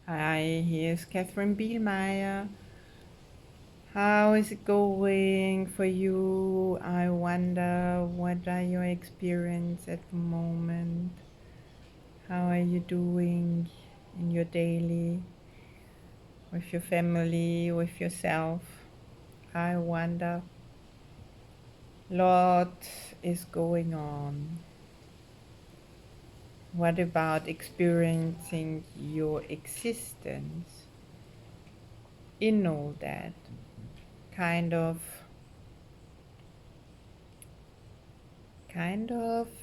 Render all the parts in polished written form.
Hi, here's Katherine Bihlmeier. How is it going for you? I wonder what are your experiences at the moment? How are you doing in your daily, with your family, with yourself? I wonder. Lot is going on. What about experiencing your existence in all that? Kind of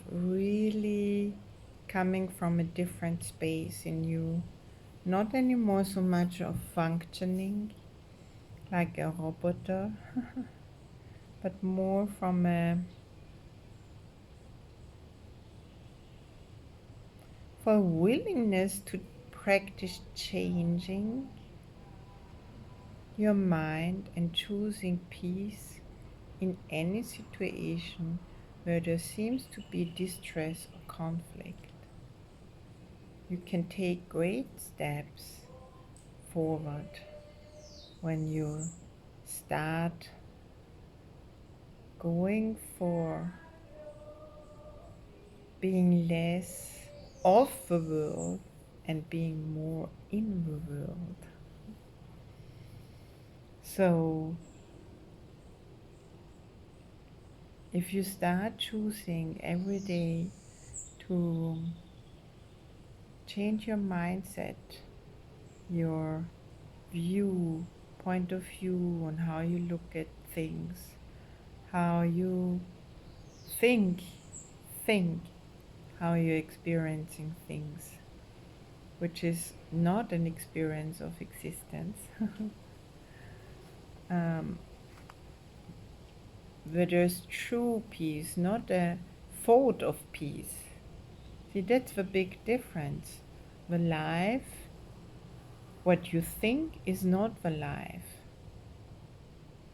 really coming from a different space in you, not anymore so much of functioning like a robot, but more from a for willingness to practice changing your mind and choosing peace in any situation where there seems to be distress or conflict. You can take great steps forward when you start going for being less of the world and being more in the world. So, if you start choosing every day to change your mindset, your point of view on how you look at things, how you think, think, how you're experiencing things, which is not an experience of existence, where there's true peace, not a thought of peace. See, that's the big difference. The life, what you think is not the life.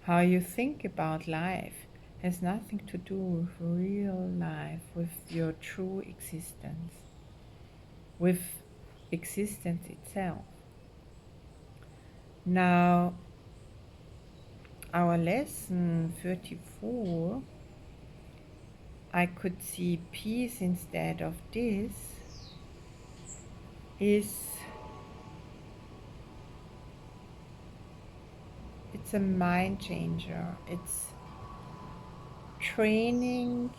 How you think about life has nothing to do with real life, with your true existence, with existence itself. Now, our lesson 34, I could see peace instead of this, is it's a mind changer. It's training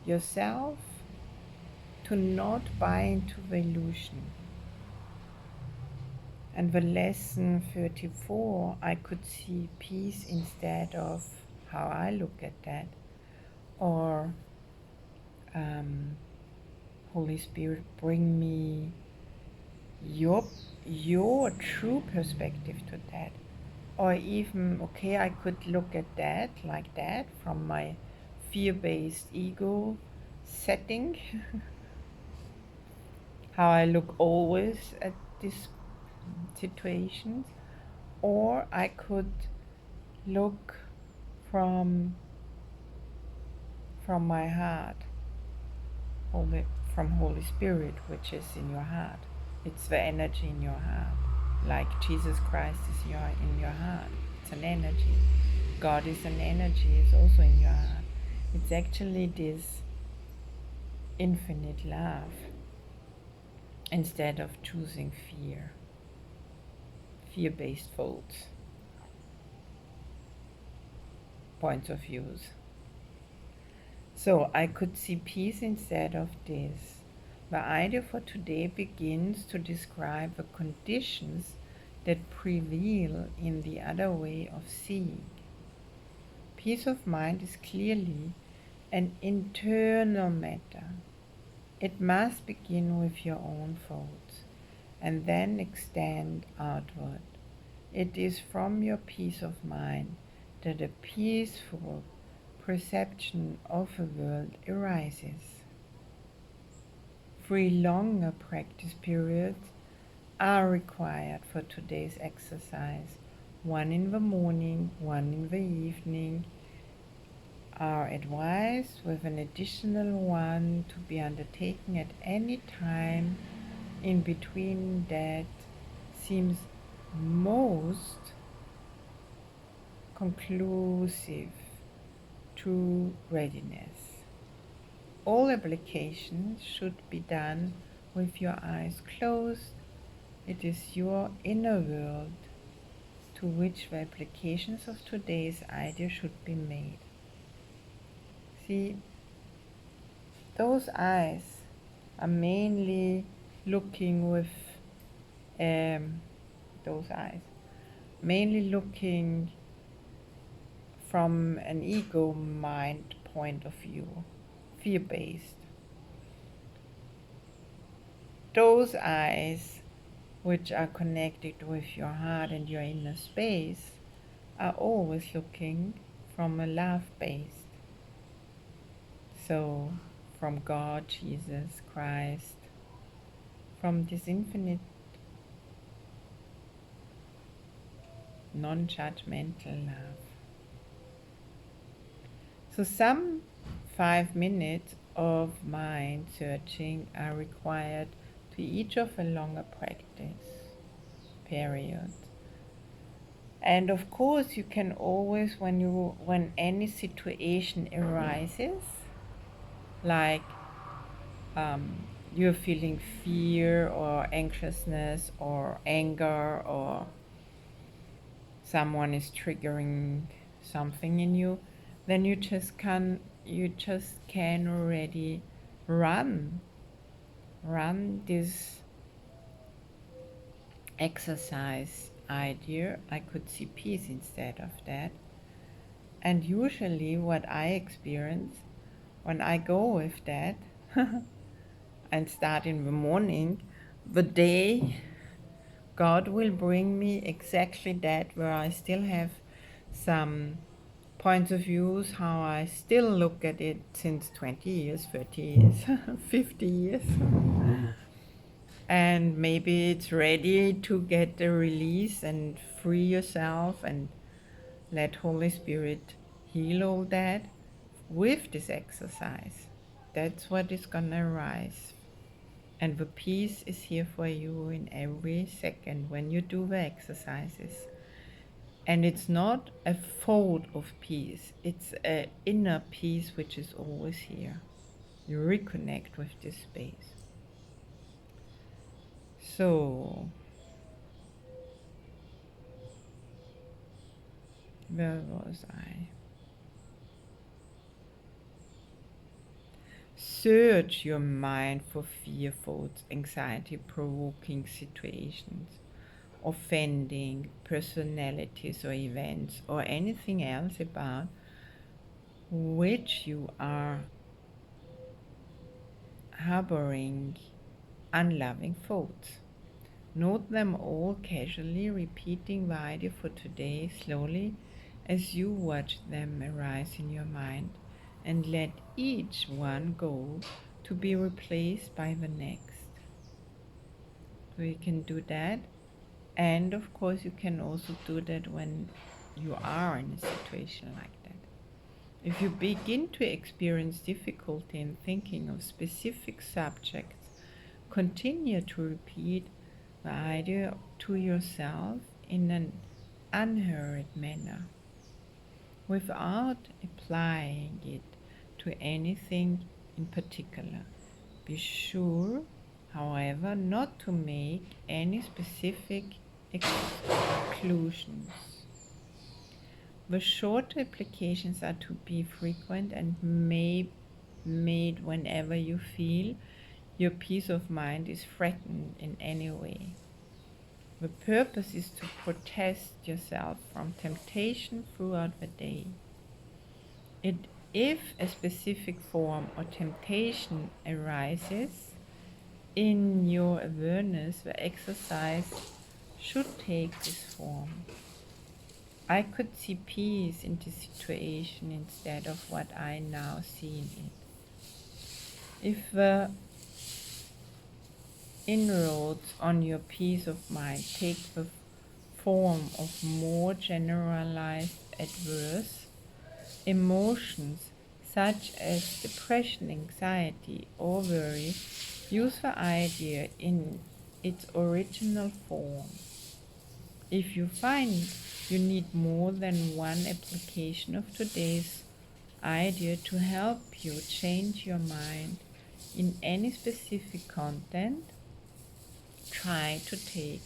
yourself to not buy into the illusion. And the lesson 34, I could see peace instead of how I look at that, or Holy Spirit, bring me your true perspective to that. Or even, okay, I could look at that like that from my fear-based ego setting, how I look always at these situations. Or I could look from my heart, from Holy Spirit, which is in your heart. It's the energy in your heart, like Jesus Christ is in your heart. It's an energy. God is an energy, is also in your heart. It's actually this infinite love instead of choosing fear-based thoughts, points of views. So I could see peace instead of this. The idea for today begins to describe the conditions that prevail in the other way of seeing. Peace of mind is clearly an internal matter. It must begin with your own thoughts and then extend outward. It is from your peace of mind that a peaceful perception of the world arises. 3 longer practice periods are required for today's exercise. 1 in the morning, 1 in the evening are advised, with an additional one to be undertaken at any time in between that seems most conclusive to readiness. All applications should be done with your eyes closed. It is your inner world to which the applications of today's idea should be made. See, those eyes are mainly looking with those eyes, mainly looking from an ego mind point of view, fear-based. Those eyes, which are connected with your heart and your inner space, are always looking from a love-based. So, from God, Jesus Christ, from this infinite non-judgmental love. So some 5 minutes of mind searching are required to each of a longer practice period. And of course you can always, when any situation arises, like you're feeling fear or anxiousness or anger, or someone is triggering something in you, then you just can already run this exercise idea. I could see peace instead of that. And usually what I experience when I go with that and start in the morning, the day God will bring me exactly that, where I still have some points of views, how I still look at it since 20 years, 30 years, 50 years. And maybe it's ready to get the release and free yourself and let Holy Spirit heal all that with this exercise. That's what is gonna arise. And the peace is here for you in every second when you do the exercises. And it's not a fold of peace, it's an inner peace which is always here. You reconnect with this space. So, where was I? Search your mind for fearful, anxiety-provoking situations, offending personalities or events, or anything else about which you are harboring unloving thoughts. Note them all casually, repeating the idea for today slowly as you watch them arise in your mind, and let each one go to be replaced by the next. So you can do that, and of course you can also do that when you are in a situation like that. If you begin to experience difficulty in thinking of specific subjects, continue to repeat the idea to yourself in an unhurried manner, without applying it to anything in particular. Be sure, however, not to make any specific exclusions. The short applications are to be frequent and may made whenever you feel your peace of mind is threatened in any way. The purpose is to protect yourself from temptation throughout the day. If a specific form or temptation arises in your awareness, the exercise should take this form. I could see peace in this situation instead of what I now see in it. If the inroads on your peace of mind take the form of more generalized adverse emotions such as depression, anxiety, or worry, use the idea in its original form. If you find you need more than one application of today's idea to help you change your mind in any specific content, try to take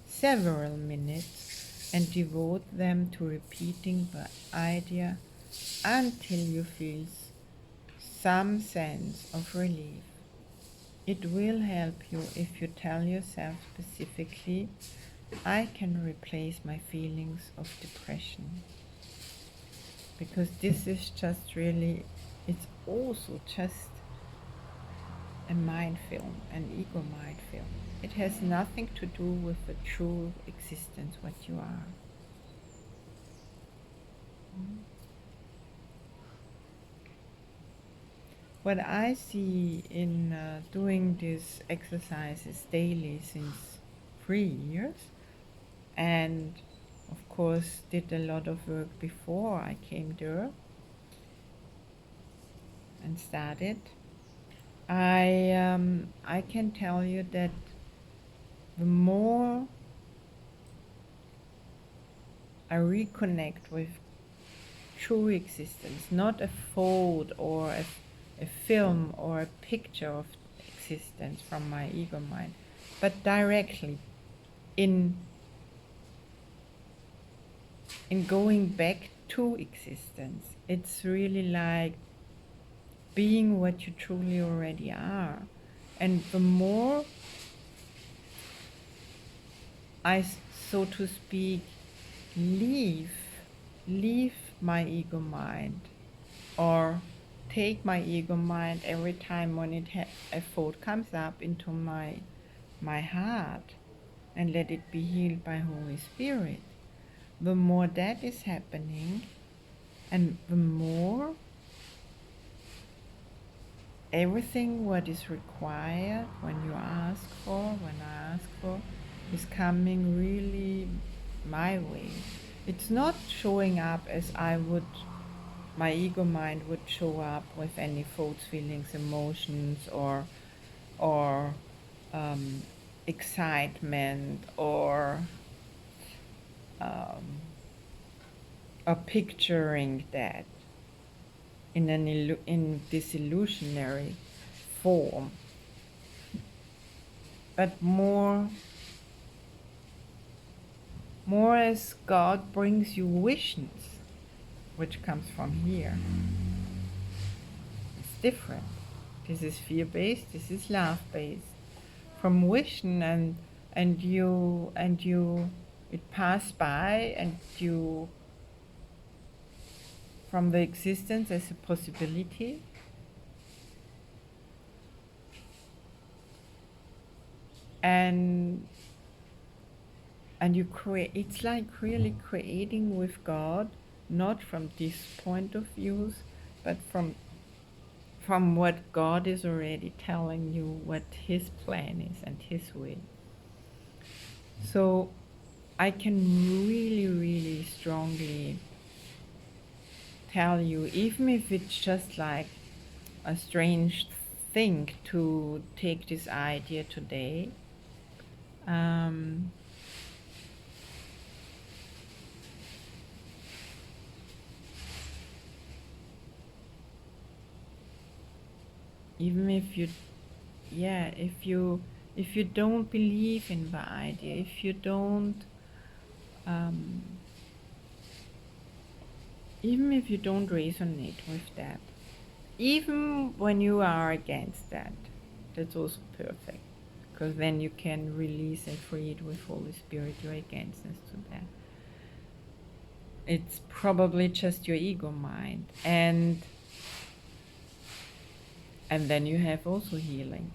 several minutes and devote them to repeating the idea until you feel some sense of relief. It will help you if you tell yourself specifically, I can replace my feelings of depression. Because this is just really, it's also just a mind film, an ego mind film. It has nothing to do with the true existence, what you are. What I see in doing these exercises daily since 3 years, and of course did a lot of work before I came there and started, I can tell you that the more I reconnect with true existence, not a photo or a film or a picture of existence from my ego mind, but directly in going back to existence. It's really like being what you truly already are. And the more I, so to speak, leave my ego mind, or take my ego mind every time when a thought comes up into my heart, and let it be healed by Holy Spirit, the more that is happening, and the more everything what is required when I ask for, is coming really my way. It's not showing up as my ego mind would show up with any thoughts, feelings, emotions, or excitement, or picturing that in this illusionary form, but more as God brings you visions, which comes from here. It's different. This is fear-based, this is love-based. From vision, and you it passed by, and you, from the existence as a possibility, and you create. It's like really creating with God, not from this point of views, but from what God is already telling you, what His plan is and His will. So I can really, really strongly tell you, even if it's just like a strange thing to take this idea today, even if you don't believe in the idea, if you don't even if you don't resonate with that, even when you are against that, that's also perfect, because then you can release and free it with Holy Spirit your againstness to that. It's probably just your ego mind, and then you have also healing.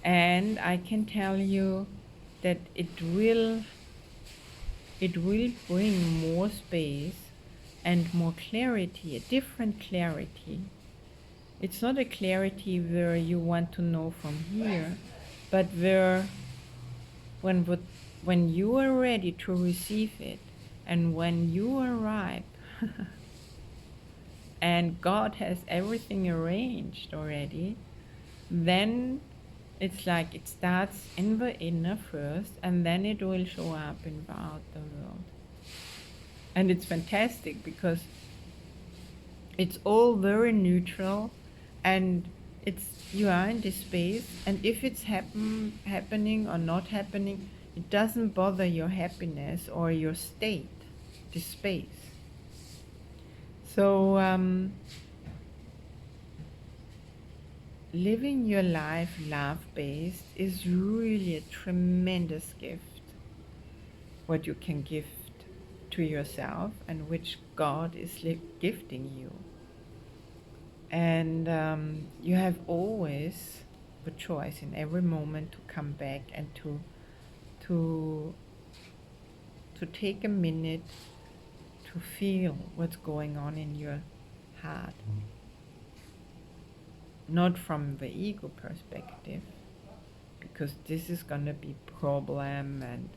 And I can tell you that it will bring more space and more clarity, a different clarity. It's not a clarity where you want to know from here, but where when you are ready to receive it, and when you arrive and God has everything arranged already, then It's like it starts in the inner first, and then it will show up in the outer world. And it's fantastic because it's all very neutral, and it's you are in this space, and if it's happening or not happening, it doesn't bother your happiness or your state, this space. So living your life love-based is really a tremendous gift, what you can gift to yourself and which God is gifting you. And you have always the choice in every moment to come back and to to take a minute to feel what's going on in your heart, not from the ego perspective, because this is gonna be problem and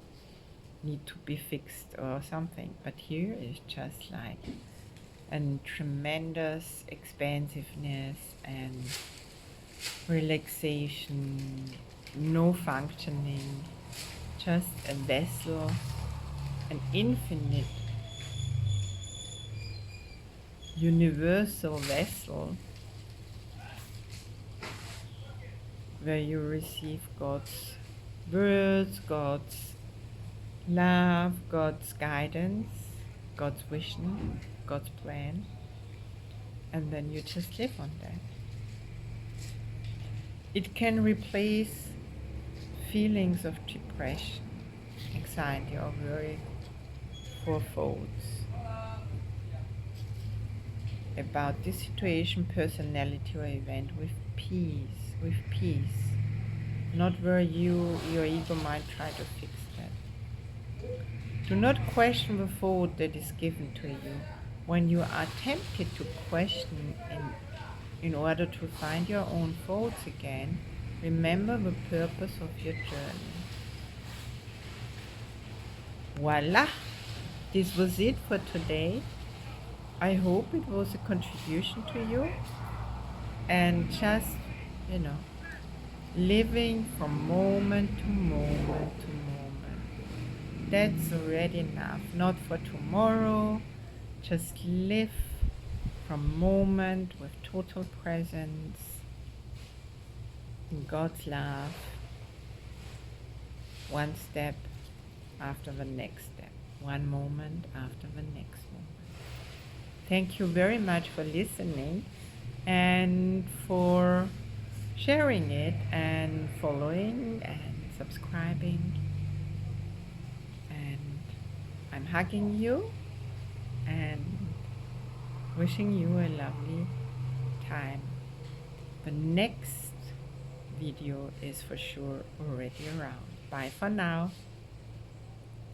need to be fixed or something. But here is just like a tremendous expansiveness and relaxation, no functioning, just a vessel, an infinite, universal vessel where you receive God's words, God's love, God's guidance, God's vision, God's plan, and then you just live on that. It can replace feelings of depression, anxiety, or worry for thoughts about this situation, personality, or event with peace, not where your ego might try to fix that. Do not question the thought that is given to you. When you are tempted to question in order to find your own thoughts again, remember the purpose of your journey. Voila! This was it for today. I hope it was a contribution to you, and just, living from moment to moment to moment. That's already enough. Not for tomorrow. Just live from moment with total presence in God's love, one step after the next step, one moment after the next moment. Thank you very much for listening and for sharing it and following and subscribing. And I'm hugging you and wishing you a lovely time. The next video is for sure already around. Bye for now.